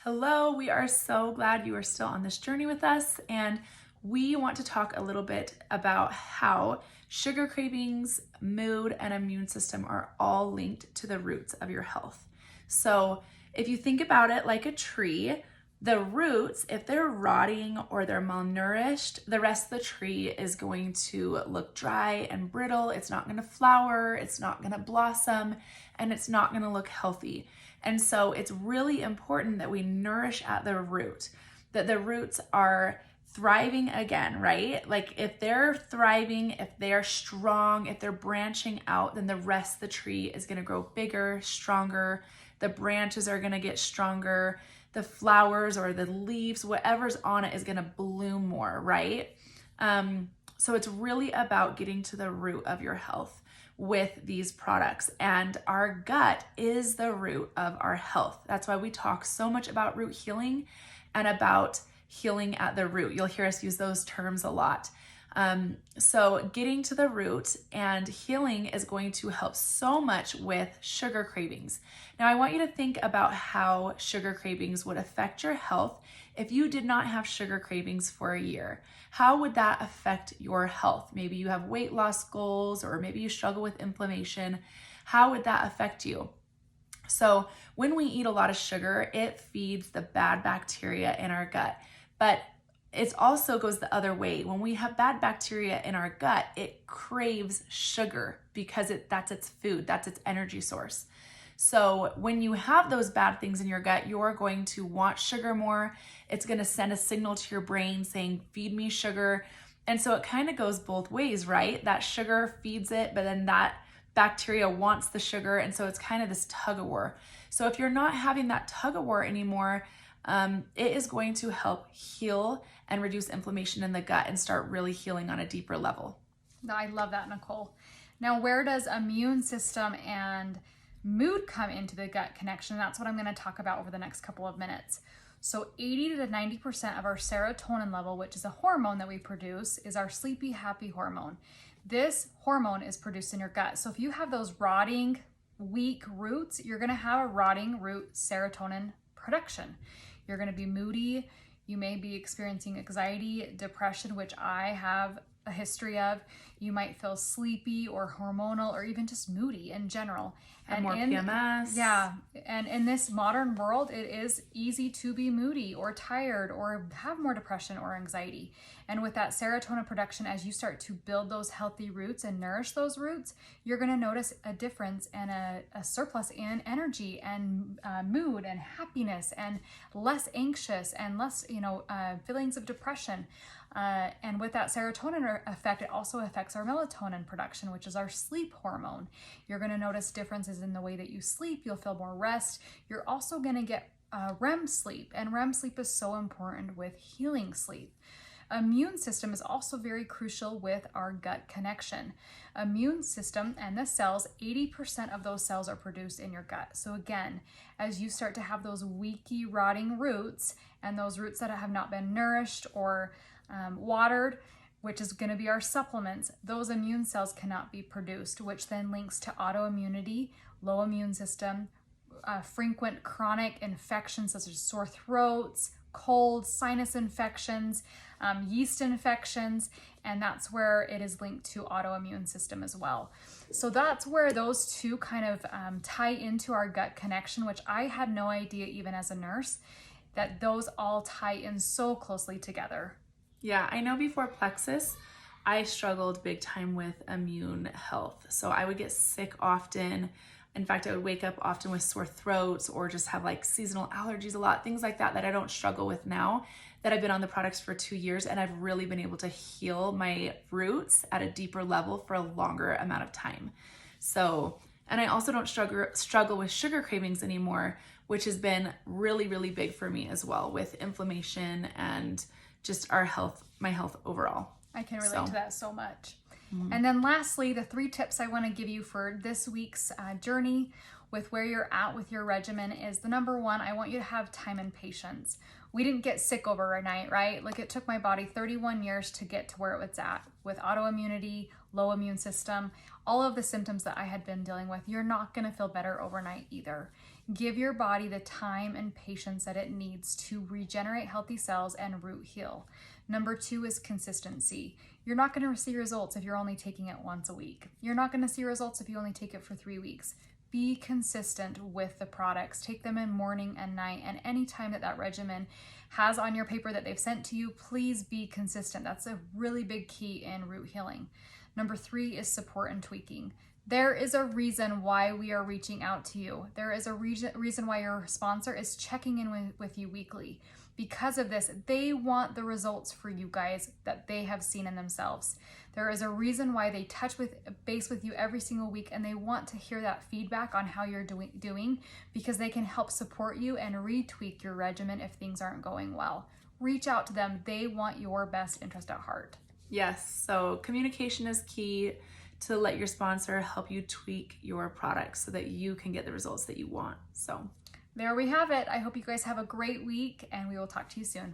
Hello, we are so glad you are still on this journey with us, and we want to talk a little bit about how sugar cravings, mood, and immune system are all linked to the roots of your health. So, if you think about it like a tree, the roots, if they're rotting or they're malnourished, the rest of the tree is going to look dry and brittle. It's not going to flower, it's not going to blossom, and it's not going to look healthy. And so it's really important that we nourish at the root, that the roots are thriving again, right? Like if they're thriving, if they're strong, if they're branching out, then the rest of the tree is going to grow bigger, stronger. The branches are going to get stronger. The flowers or the leaves, whatever's on it is going to bloom more, right? So it's really about getting to the root of your health with these products. And our gut is the root of our health. That's why we talk so much about root healing and about healing at the root. You'll hear us use those terms a lot. So getting to the root and healing is going to help so much with sugar cravings. Now, I want you to think about how sugar cravings would affect your health if you did not have sugar cravings for a year. How would that affect your health? Maybe you have weight loss goals, or maybe you struggle with inflammation. How would that affect you? So when we eat a lot of sugar, it feeds the bad bacteria in our gut. But it also goes the other way. When we have bad bacteria in our gut, it craves sugar because that's its food, that's its energy source. So when you have those bad things in your gut, you're going to want sugar more. It's going to send a signal to your brain saying, feed me sugar. And so it kind of goes both ways, right? That sugar feeds it, but then that bacteria wants the sugar. And so it's kind of this tug of war. So if you're not having that tug of war anymore, it is going to help heal and reduce inflammation in the gut and start really healing on a deeper level. I love that, Nicole. Now, where does immune system and mood come into the gut connection? That's what I'm going to talk about over the next couple of minutes. So 80 to 90% of our serotonin level, which is a hormone that we produce, is our sleepy, happy hormone. This hormone is produced in your gut. So if you have those rotting, weak roots, you're going to have a rotting root serotonin production. You're going to be moody. You may be experiencing anxiety, depression, which I have a history of. You might feel sleepy or hormonal or even just moody in general. And more PMS. Yeah. And in this modern world, it is easy to be moody or tired or have more depression or anxiety. And with that serotonin production, as you start to build those healthy roots and nourish those roots, you're going to notice a difference and a surplus in energy and mood and happiness and less anxious and less, feelings of depression. And with that serotonin effect, it also affects our melatonin production, which is our sleep hormone. You're going to notice differences in the way that you sleep. You'll feel more rest. You're also going to get REM sleep, and REM sleep is so important with healing sleep. Immune system is also very crucial with our gut connection. Immune system and the cells, 80% of those cells are produced in your gut. So again, as you start to have those weaky, rotting roots, and those roots that have not been nourished or watered, which is going to be our supplements, those immune cells cannot be produced, which then links to autoimmunity, low immune system, frequent chronic infections such as sore throats, colds, sinus infections, yeast infections, and that's where it is linked to autoimmune system as well. So that's where those two kind of tie into our gut connection, which I had no idea even as a nurse, that those all tie in so closely together. Yeah, I know before Plexus, I struggled big time with immune health. So I would get sick often. In fact, I would wake up often with sore throats or just have like seasonal allergies a lot, things like that I don't struggle with now that I've been on the products for 2 years, and I've really been able to heal my roots at a deeper level for a longer amount of time. So, and I also don't struggle with sugar cravings anymore, which has been really, really big for me as well with inflammation and just our health, my health overall. I can relate to that so much. Mm-hmm. And then lastly, the 3 tips I want to give you for this week's journey with where you're at with your regimen is the number 1, I want you to have time and patience. We didn't get sick overnight, right? Like it took my body 31 years to get to where it was at with autoimmunity, low immune system, all of the symptoms that I had been dealing with. You're not going to feel better overnight either. Give your body the time and patience that it needs to regenerate healthy cells and root heal. Number 2 is consistency. You're not going to see results if you're only taking it once a week. You're not going to see results if you only take it for 3 weeks. Be consistent with the products. Take them in morning and night, and any time that regimen has on your paper that they've sent to you, please be consistent. That's a really big key in root healing. Number 3 is support and tweaking. There is a reason why we are reaching out to you. There is a reason why your sponsor is checking in with you weekly. Because of this, they want the results for you guys that they have seen in themselves. There is a reason why they touch base with you every single week, and they want to hear that feedback on how you're doing because they can help support you and retweak your regimen if things aren't going well. Reach out to them. They want your best interest at heart. Yes, so communication is key to let your sponsor help you tweak your products so that you can get the results that you want. So there we have it. I hope you guys have a great week, and we will talk to you soon.